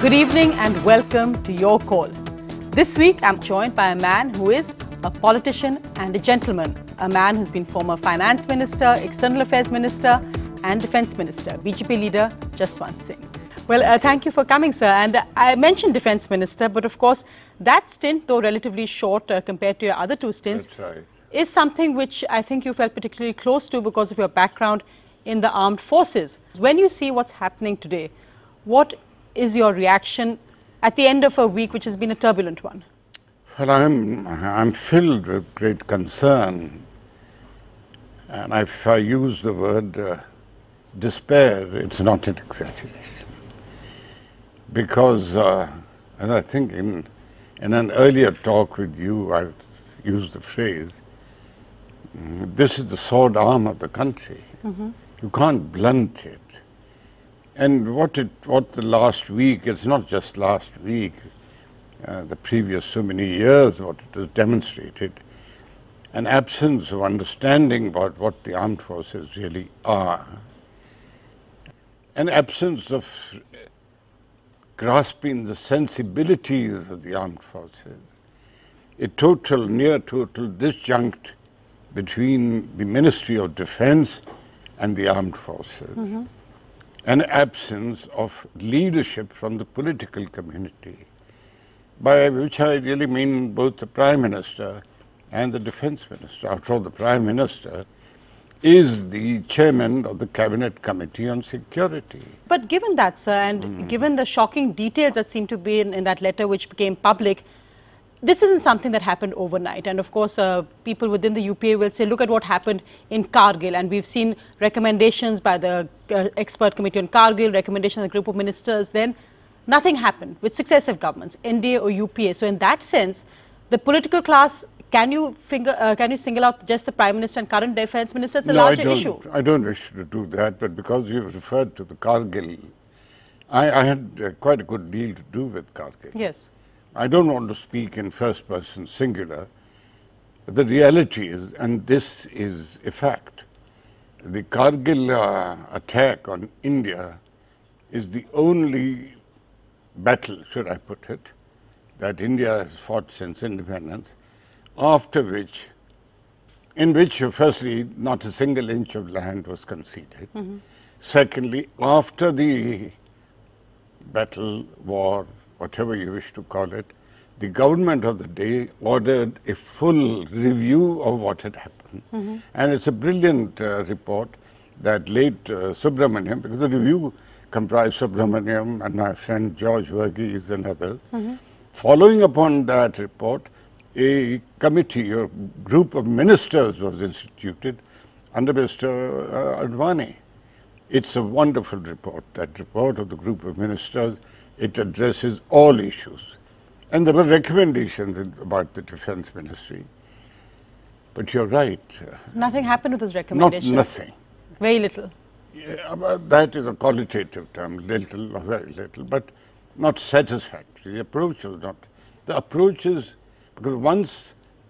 Good evening and welcome to Your Call. This week I'm joined by a man who is a politician and a gentleman, a man who's been former finance minister, external affairs minister and defence minister, BJP leader Jaswant Singh. Well, thank you for coming, sir. And I mentioned defence minister, but of course that stint, though relatively short compared to your other two stints, that's right, is something which I think you felt particularly close to because of your background in the armed forces. When you see what's happening today, what is your reaction at the end of a week which has been a turbulent one? well, I'm filled with great concern, and if I use the word despair, it's not an exaggeration, because and I think in an earlier talk with you I used the phrase, this is the sword arm of the country. You can't blunt it. And what the last week, it's not just last week, the previous so many years, what it has demonstrated, an absence of understanding about what the armed forces really are, an absence of grasping the sensibilities of the armed forces, a near total disjunct between the Ministry of Defence and the armed forces. An absence of leadership from the political community, by which I really mean both the Prime Minister and the Defence Minister. After all, the Prime Minister is the chairman of the Cabinet Committee on Security. But given that, sir, and given the shocking details that seem to be in that letter which became public, this isn't something that happened overnight. And of course, people within the UPA will say, look at what happened in Kargil. And we've seen recommendations by the expert committee on Kargil, recommendations of the group of ministers. Then nothing happened with successive governments, NDA or UPA. So in that sense, the political class, can you single out just the Prime Minister and current Defence Minister? It's a larger issue. I don't wish to do that, but because you referred to the Kargil, I had quite a good deal to do with Kargil. Yes. I don't want to speak in first person singular, but the reality is, and this is a fact, the Kargil attack on India is the only battle, should I put it, that India has fought since independence, in which firstly not a single inch of land was conceded. Secondly, after the battle, war, whatever you wish to call it, the government of the day ordered a full review of what had happened. And it's a brilliant report that late Subramaniam, because the review comprised Subramaniam and my friend George Verghese and others. Following upon that report, a committee or group of ministers was instituted under Mr. Advani. It's a wonderful report, that report of the group of ministers. It addresses all issues. And there were recommendations about the Defence Ministry. But you're right. Nothing happened with those recommendations? Not nothing. Very little. Yeah, that is a qualitative term, little or very little, but not satisfactory. The approach was not. The approach is, because once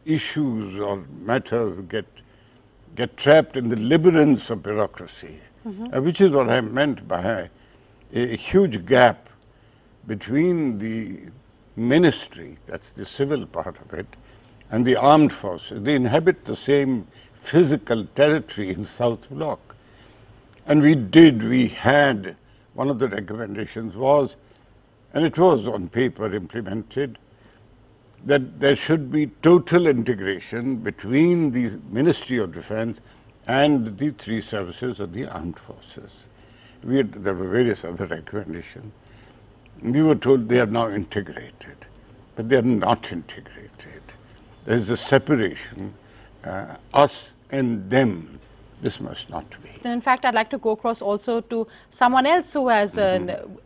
issues or matters get trapped in the labyrinths of bureaucracy, which is what I meant by a huge gap between the ministry, that's the civil part of it, and the armed forces. They inhabit the same physical territory in South Block. And we had, one of the recommendations was, and it was on paper implemented, that there should be total integration between the Ministry of Defence and the three services of the armed forces. There were various other recommendations. We were told they are now integrated, but they are not integrated. There is a separation, us and them. This must not be. In fact, I'd like to go across also to someone else who has,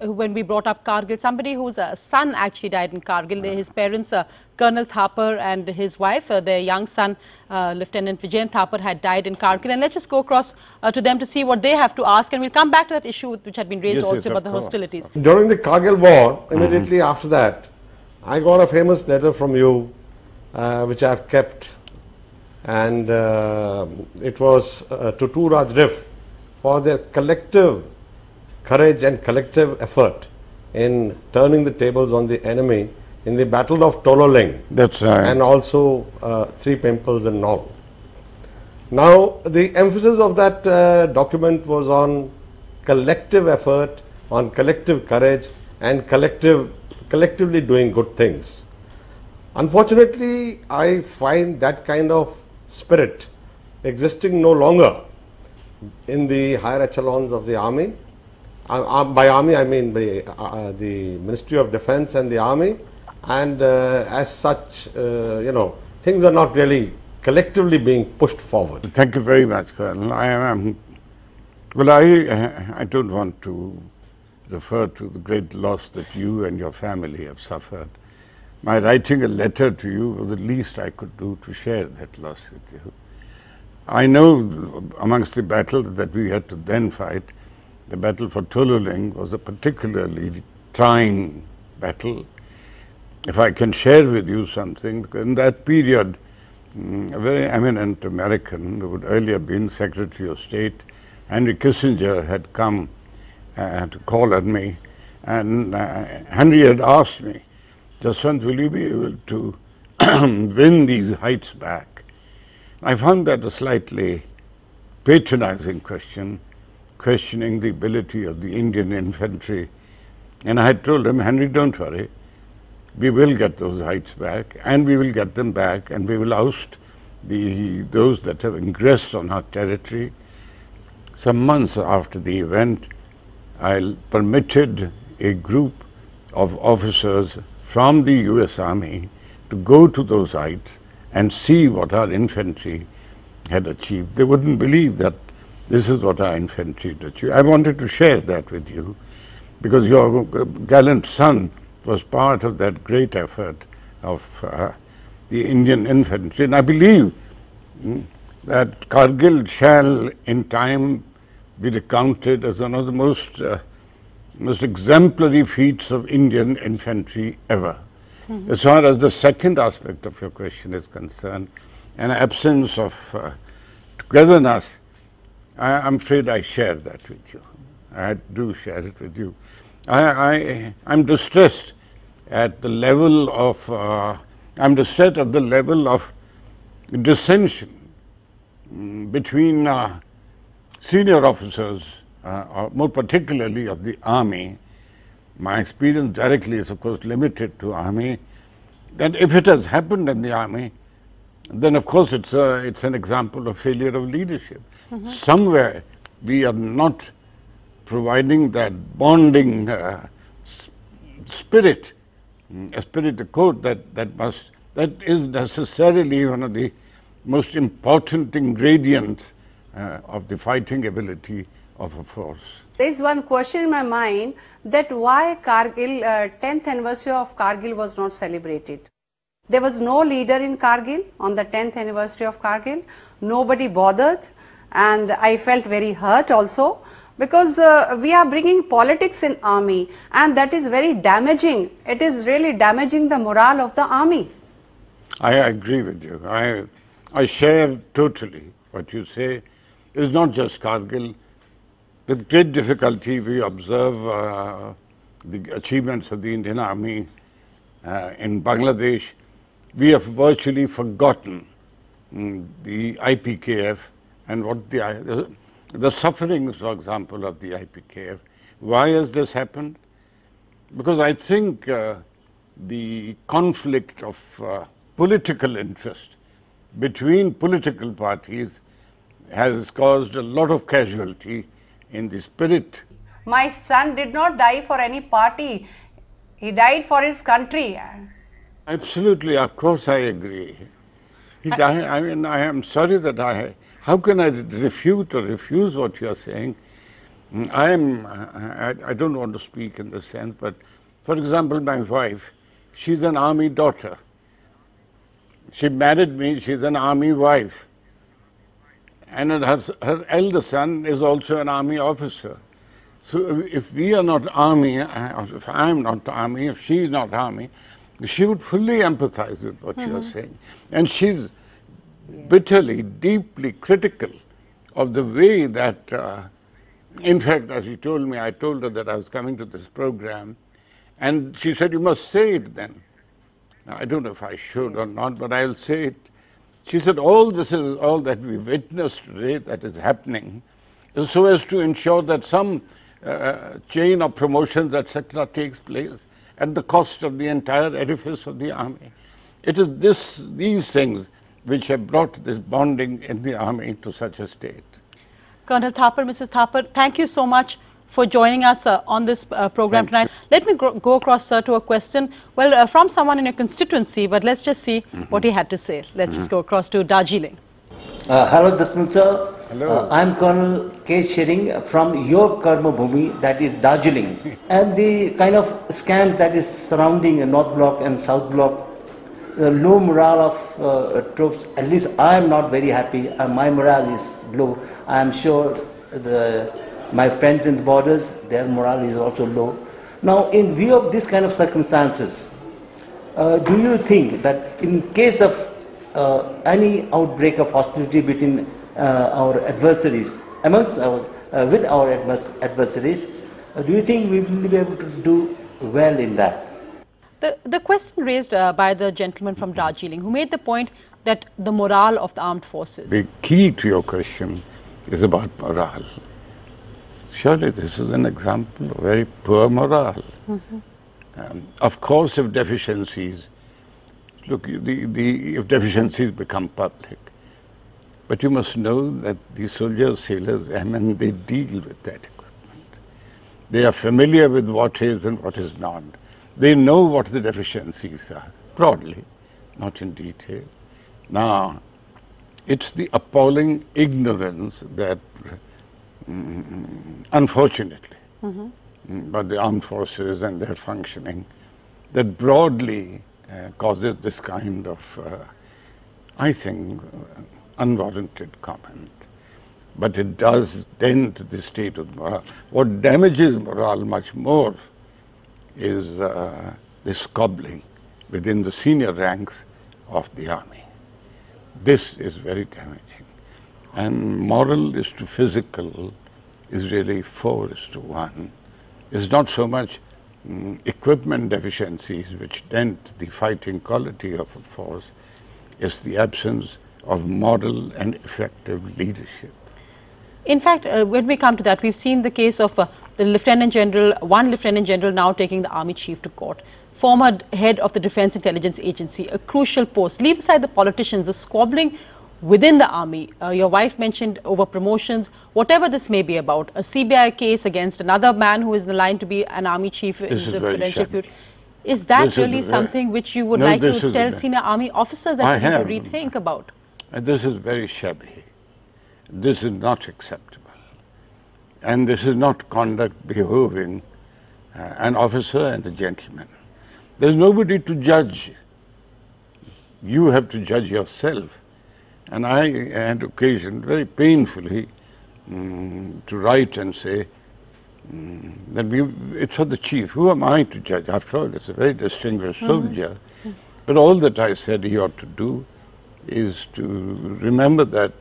when we brought up Kargil, somebody whose son actually died in Kargil. His parents, Colonel Thapar, and his wife, their young son, Lieutenant Vijayan Thapar, had died in Kargil. And let's just go across to them to see what they have to ask. And we'll come back to that issue which had been raised also about the hostilities. During the Kargil war, immediately after that, I got a famous letter from you, which I've kept. And it was to Raj Rif for their collective courage and collective effort in turning the tables on the enemy in the Battle of Tololeng. That's right. And also 3 pimples in Nong. Now, the emphasis of that document was on collective effort, on collective courage, and collectively doing good things. Unfortunately, I find that kind of spirit existing no longer in the higher echelons of the army. By army, I mean the Ministry of Defence and the army, and as such, you know, things are not really collectively being pushed forward. Thank you very much, Colonel. Well, I don't want to refer to the great loss that you and your family have suffered. My writing a letter to you was the least I could do to share that loss with you. I know amongst the battles that we had to then fight, the battle for Tololeng was a particularly trying battle. If I can share with you something, because in that period, a very eminent American who had earlier been Secretary of State, Henry Kissinger, had come to call on me, and Henry had asked me, Jaswant, will you be able to win these heights back? I found that a slightly patronizing question, questioning the ability of the Indian infantry. And I had told him, Henry, don't worry, we will get those heights back, and we will get them back, and we will oust those that have ingressed on our territory. Some months after the event, I permitted a group of officers from the US Army to go to those heights and see what our infantry had achieved. They wouldn't believe that this is what our infantry had achieved. I wanted to share that with you because your gallant son was part of that great effort of the Indian infantry. And I believe that Kargil shall in time be recounted as one of the most exemplary feats of Indian infantry ever. As far as the second aspect of your question is concerned, an absence of togetherness, I'm afraid I share that with you. I do share it with you. I'm distressed at the level of dissension between senior officers, more particularly of the army. My experience directly is of course limited to army, that if it has happened in the army, then of course it's an example of failure of leadership. Somewhere we are not providing that bonding spirit, esprit de corps that is necessarily one of the most important ingredients of the fighting ability of a force. There is one question in my mind, that why Kargil, 10th anniversary of Kargil was not celebrated. There was no leader in Kargil on the 10th anniversary of Kargil. Nobody bothered, and I felt very hurt also, because we are bringing politics in army, and that is very damaging. It is really damaging the morale of the army. I agree with you. I share totally what you say. It's not just Kargil. With great difficulty we observe the achievements of the Indian Army in Bangladesh. We have virtually forgotten the IPKF and what the sufferings, for example, of the IPKF. Why has this happened? Because I think the conflict of political interest between political parties has caused a lot of casualty in the spirit. My son did not die for any party. He died for his country. Absolutely, of course I agree. I mean, I am sorry that how can I refute or refuse what you are saying? I don't want to speak in this sense, but for example, my wife, she's an army daughter. She married me, she's an army wife. And her elder son is also an army officer. So if we are not army, if I am not army, if she is not army, she would fully empathize with what you are saying. And she's bitterly, deeply critical of the way that, in fact, as she told me, I told her that I was coming to this program, And she said, you must say it then. Now, I don't know if I should or not, but I'll say it. She said, all that we witnessed today that is happening is so as to ensure that some chain of promotions, etc., takes place at the cost of the entire edifice of the army. It is these things which have brought this bonding in the army to such a state. Colonel Thapar, Mrs. Thapar, thank you so much for joining us on this program tonight. Let me go across, sir, to a question, well, from someone in your constituency, but let's just see what he had to say. Let's just go across to Darjeeling. Hello, Jasmine sir. Hello. I'm Colonel K. Shering from your Karma Bhumi, that is Darjeeling. And the kind of scam that is surrounding North Block and South Block, the low morale of troops, at least I am not very happy. My morale is low. I am sure my friends in the borders, their morale is also low. Now, in view of this kind of circumstances, do you think that in case of any outbreak of hostility between our adversaries, amongst with our adversaries, do you think we will be able to do well in that? The question raised by the gentleman from Darjeeling, who made the point that the morale of the armed forces. The key to your question is about morale. Surely this is an example of very poor morale. Of course, if deficiencies, look, if deficiencies become public, but you must know that the soldiers, sailors, airmen, they deal with that equipment. They are familiar with what is and what is not. They know what the deficiencies are, broadly, not in detail. Now, it's the appalling ignorance that, unfortunately, by the armed forces and their functioning, that broadly causes this kind of, I think, unwarranted comment. But it does dent the state of morale. What damages morale much more is the squabbling within the senior ranks of the army. This is very damaging. And moral is to physical is really 4:1. It's not so much equipment deficiencies which dent the fighting quality of a force, it's the absence of moral and effective leadership. In fact, when we come to that, we've seen the case of the Lieutenant General, one Lieutenant General now taking the Army Chief to court, former head of the Defense Intelligence Agency, a crucial post. Leave aside the politicians, the squabbling within the Army. Your wife mentioned over promotions, whatever this may be about, a CBI case against another man who is in the line to be an Army Chief in the Presidential Feud. Is that really something which you would like to tell senior Army officers that you need to rethink about? This is very shabby. This is not acceptable. And this is not conduct behoving an officer and a gentleman. There's nobody to judge. You have to judge yourself. And I had occasion, very painfully, to write and say that it's for the chief. Who am I to judge? After all, it's a very distinguished soldier. But all that I said he ought to do is to remember that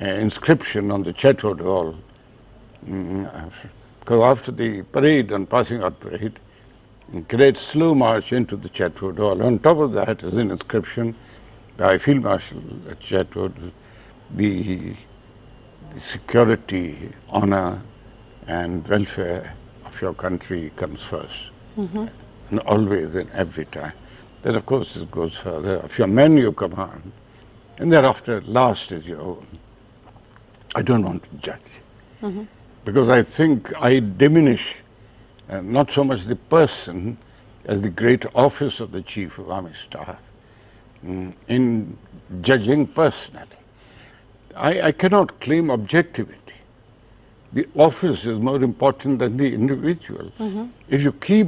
inscription on the Chetwood Hall, because after the parade, on passing out parade, great slow march into the Chetwood Hall. On top of that is an inscription by Field Marshal at Chetwood, the security, honor and welfare of your country comes first. And always and every time. Then of course it goes further. Of your men you command, and thereafter last is your own. I don't want to judge. Because I think I diminish not so much the person as the great office of the Chief of Army Staff in judging personally. I cannot claim objectivity. The office is more important than the individual. If you keep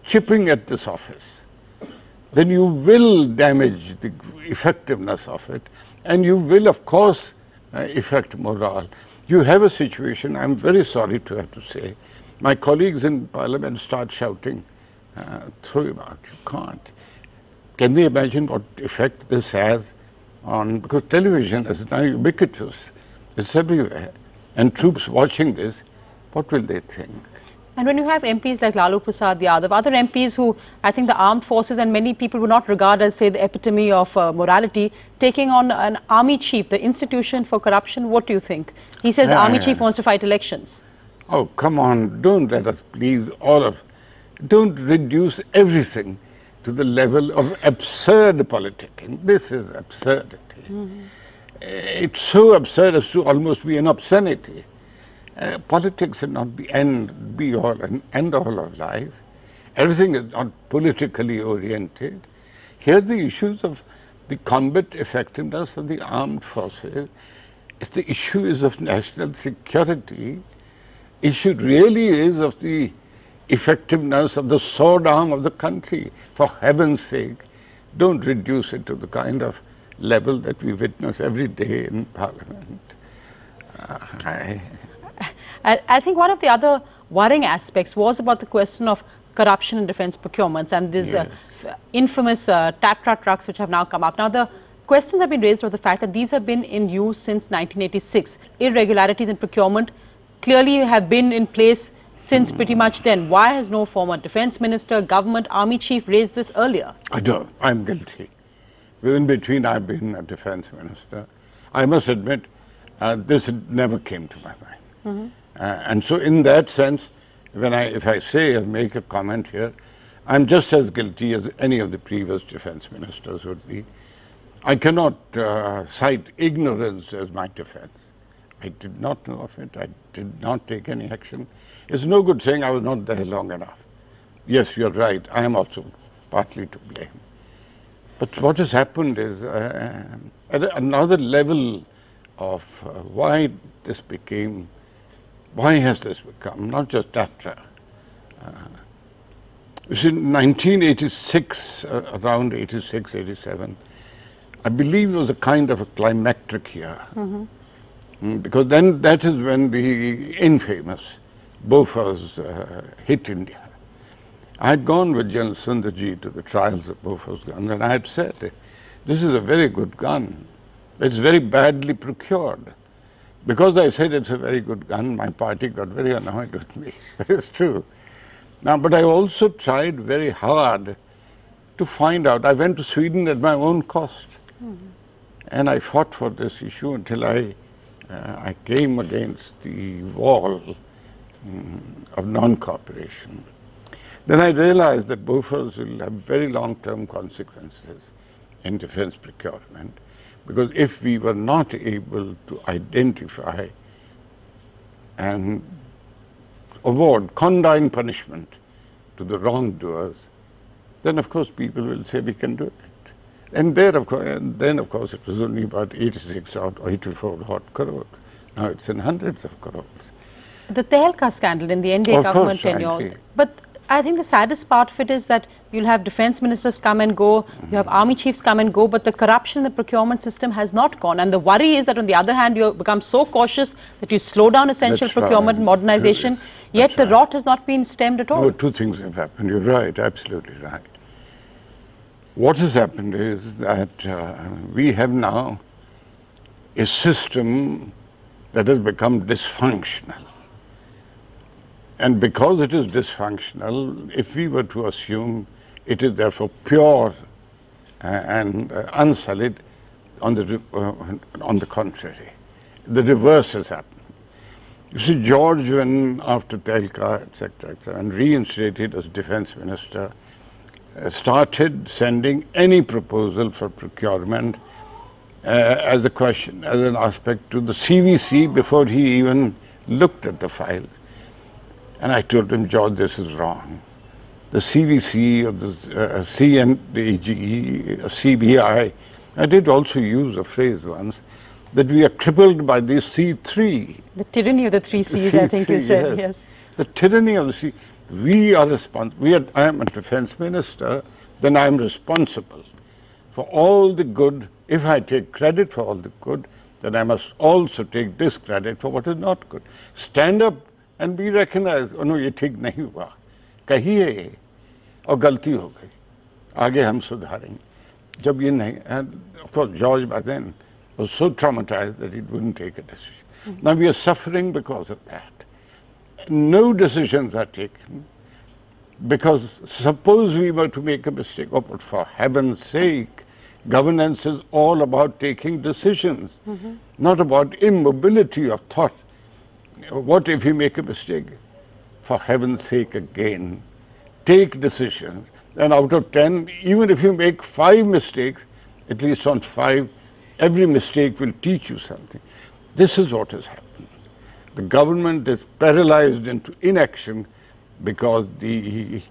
chipping at this office, then you will damage the effectiveness of it, and you will, of course, affect morale. You have a situation, I'm very sorry to have to say, my colleagues in Parliament start shouting, throw him out, you can't. Can they imagine what effect this has on, because television is now ubiquitous, it's everywhere, and troops watching this, what will they think? And when you have MPs like Lalu Prasad Yadav, other MPs who I think the armed forces and many people would not regard as, say, the epitome of morality, taking on an army chief, the institution for corruption, what do you think? He says the army chief wants to fight elections. Oh, come on, don't let us please don't reduce everything to the level of absurd politicking. This is absurdity. It's so absurd as to almost be an obscenity. Politics is not the be-all and end-all of life. Everything is not politically oriented. Here the issues of the combat effectiveness of the armed forces, the issue is of national security. Issue really is of the effectiveness of the sword arm of the country. For heaven's sake, don't reduce it to the kind of level that we witness every day in Parliament. I think one of the other worrying aspects was about the question of corruption in defence procurements and these infamous TAPTRA trucks which have now come up. Now the questions have been raised about the fact that these have been in use since 1986. Irregularities in procurement clearly have been in place since pretty much then. Why has no former defence minister, government, army chief raised this earlier? I don't. I'm guilty. In between I've been a defence minister. I must admit this never came to my mind. And so in that sense, if I say or make a comment here, I'm just as guilty as any of the previous defence ministers would be. I cannot cite ignorance as my defence. I did not know of it. I did not take any action. It's no good saying I was not there long enough. Yes, you're right. I am also partly to blame. But what has happened is at another level of why has this become, not just TAPTRA. You see, in 1986, around 86, 87, I believe it was a kind of a climactic year. Because then that is when the infamous Bofors hit India. I had gone with General Sundarji to the trials of Bofors guns, and I had said, this is a very good gun. It's very badly procured. Because I said it's a very good gun, my party got very annoyed with me. It's true. Now, but I also tried very hard to find out. I went to Sweden at my own cost. And I fought for this issue until I came against the wall of non-cooperation. Then I realized that Bofors will have very long-term consequences in defense procurement, because if we were not able to identify and award condign punishment to the wrongdoers, then of course people will say we can do it. And then of course it was only about 86 or 84 odd crores. Now it's in hundreds of crores. The Tehelka scandal in the NDA government tenure. But I think the saddest part of it is that you'll have defense ministers come and go, you have army chiefs come and go, but the corruption in the procurement system has not gone. And the worry is that on the other hand, you become so cautious that you slow down essential procurement and modernization, yet the rot has not been stemmed at all. No, two things have happened. You're right, absolutely right. What has happened is that we have now a system that has become dysfunctional. And because it is dysfunctional, if we were to assume it is therefore pure and unsullied, on the contrary, the reverse has happened. You see, George, when after Tehelka, etc., and reinstated as defense minister, started sending any proposal for procurement as an aspect to the CVC before he even looked at the file. And I told him, George, this is wrong. The CVC, or the CNDGE, CBI, I did also use a phrase once, that we are crippled by the C3. The tyranny of the three C's, I think you said, yes. The tyranny of the C. We are responsible. I am a defense minister, then I am responsible for all the good. If I take credit for all the good, then I must also take discredit for what is not good. Stand up and be recognized. Oh no, ye theek nahi hua. Kahiye aur galti ho gayi. Aage hum sudharenge. Jab ye nahi, and of course George by then was so traumatized that he wouldn't take a decision. Now we are suffering because of that. no decisions are taken, because suppose we were to make a mistake, oh, but for heaven's sake, governance is all about taking decisions, not about immobility of thought. What if you make a mistake? For heaven's sake, again, take decisions. And out of 10, even if you make 5 mistakes, at least on 5, every mistake will teach you something. This is what has happened. The government is paralyzed into inaction because the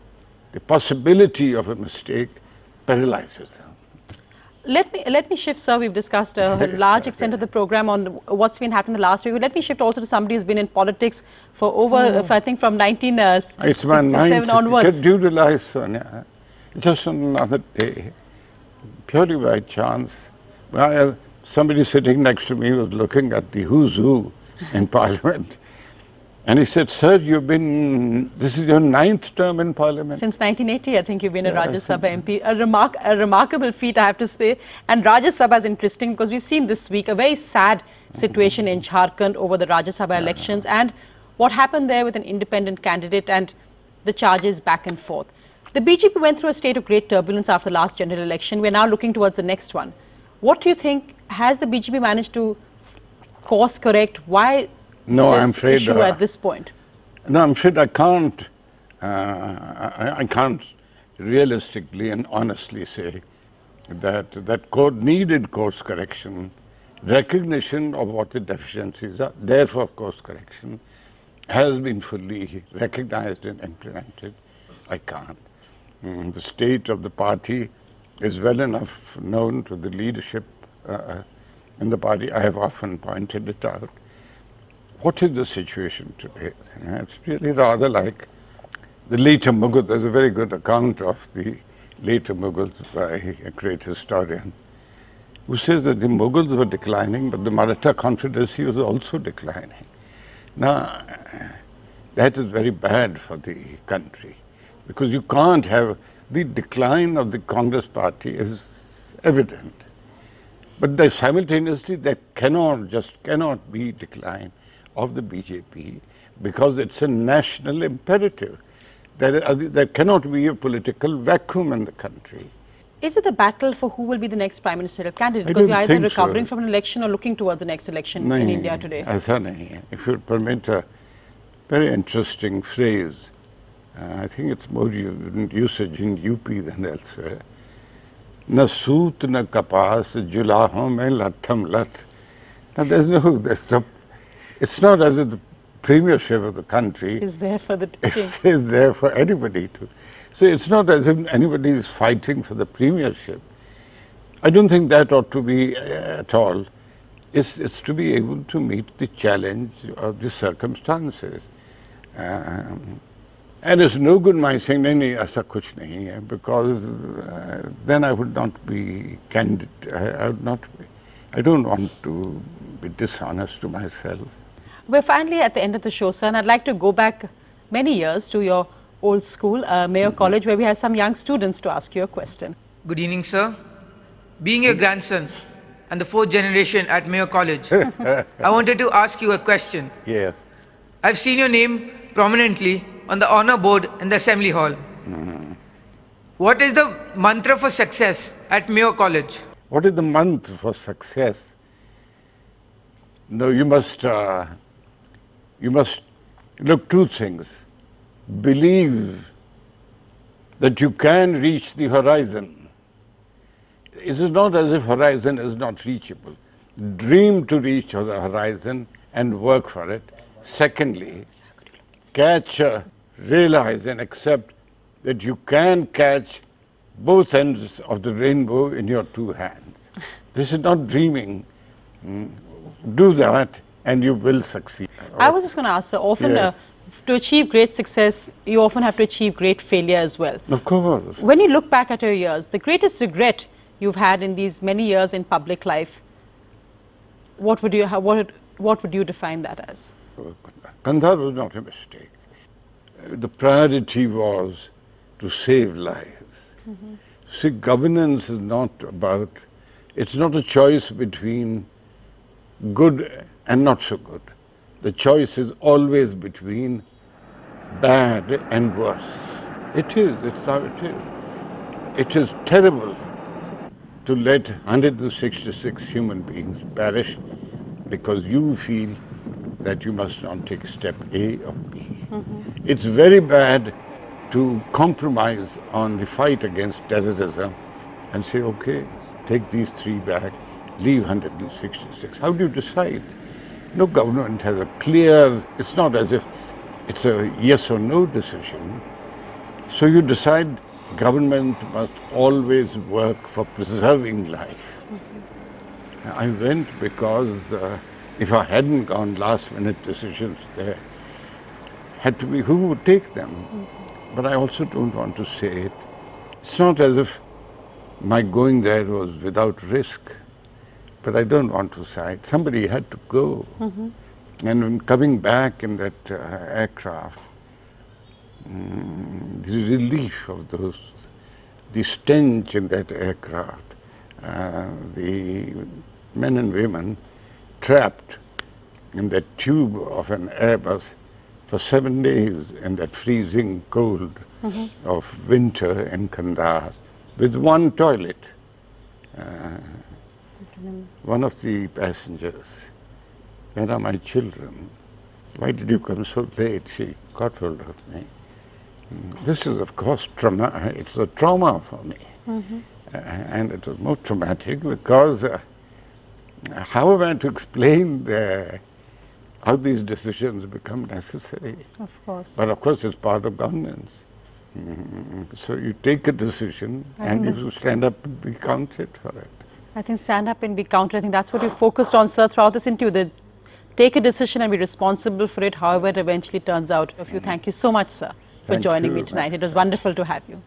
possibility of a mistake paralyzes them. Let me shift, sir. We've discussed a large extent of the program on what's been happening the last week. Let me shift also to somebody who's been in politics for over, I think, from 1967 it's my 9th onwards. Do you realize, Sonia, just on another day, purely by chance, somebody sitting next to me was looking at the who's who in Parliament. And he said, sir, this is your 9th term in Parliament. Since 1980, I think you've been a Rajya Sabha MP. A remarkable feat, I have to say. And Rajya Sabha is interesting because we've seen this week a very sad situation in Jharkhand over the Rajya Sabha elections and what happened there with an independent candidate and the charges back and forth. The BJP went through a state of great turbulence after the last general election. We're now looking towards the next one. What do you think? Has the BJP managed to course correct? Why? No, I'm afraid issue at this point? No, I'm afraid I can't. I can't realistically and honestly say that needed course correction, recognition of what the deficiencies are, therefore course correction, has been fully recognized and implemented. I can't. The state of the party is well enough known to the leadership in the party. I have often pointed it out. What is the situation today? It's really rather like the later Mughals. There's a very good account of the later Mughals by a great historian who says that the Mughals were declining, but the Maratha Confederacy was also declining. Now, that is very bad for the country, because you can't have the decline of the Congress party is evident. But simultaneously, there cannot be decline of the BJP, because it's a national imperative. There cannot be a political vacuum in the country. Is it a battle for who will be the next prime ministerial candidate? Because you're either recovering from an election or looking towards the next election in India today. Aisa nahi hai. If you permit a very interesting phrase, I think it's more usage in UP than elsewhere. Na soot na kapas julahon mein latham lat. Now it's not as if the premiership of the country is there for the teaching. Is there for anybody to. So it's not as if anybody is fighting for the premiership. I don't think that ought to be at all. It's to be able to meet the challenge of the circumstances. And it's no good my saying, nahi, aisa kuch nahi hai, because then I would not be candid. I don't want to be dishonest to myself. We're finally at the end of the show, sir, and I'd like to go back many years to your old school, Mayo College, where we have some young students to ask you a question. Good evening, sir. Being your grandson and the 4th generation at Mayo College, I wanted to ask you a question. Yes. I've seen your name prominently on the honor board in the Assembly Hall. What is the mantra for success at Mayo College? What is the mantra for success? No, you must look, 2 things. Believe that you can reach the horizon. It is not as if horizon is not reachable. Dream to reach the horizon and work for it. Secondly, realize and accept that you can catch both ends of the rainbow in your 2 hands. This is not dreaming. Do that and you will succeed. I was just going to ask, sir, often yes. To achieve great success, you often have to achieve great failure as well. Of course. When you look back at your years, the greatest regret you've had in these many years in public life, what would you define that as? Kandhar was not a mistake. The priority was to save lives. See, governance is not about, it's not a choice between good and not so good. The choice is always between bad and worse. It is, it's how it is. It is terrible to let 166 human beings perish because you feel that you must not take step A or B. It's very bad to compromise on the fight against terrorism and say, okay, take these 3 back, leave 166. How do you decide? No government has a clear, it's not as if it's a yes or no decision. So you decide government must always work for preserving life. I went because if I hadn't gone last minute decisions there, had to be who would take them. But I also don't want to say it. It's not as if my going there was without risk. But I don't want to say it. Somebody had to go. And when coming back in that aircraft, the relief of those, the stench in that aircraft, the men and women trapped in that tube of an Airbus for 7 days in that freezing cold of winter in Kandahar with one toilet. One of the passengers, where are my children? Why did you come so late? She got hold of me. This is, of course, trauma. It's a trauma for me. And it was more traumatic because how am I to explain how these decisions become necessary? Of course. But of course, it's part of governance. So you take a decision and you stand up and be counted for it. I think stand up and be counted. I think that's what you focused on, sir, throughout this interview. That take a decision and be responsible for it, however it eventually turns out. Thank you so much, sir, for joining me tonight. It was wonderful to have you.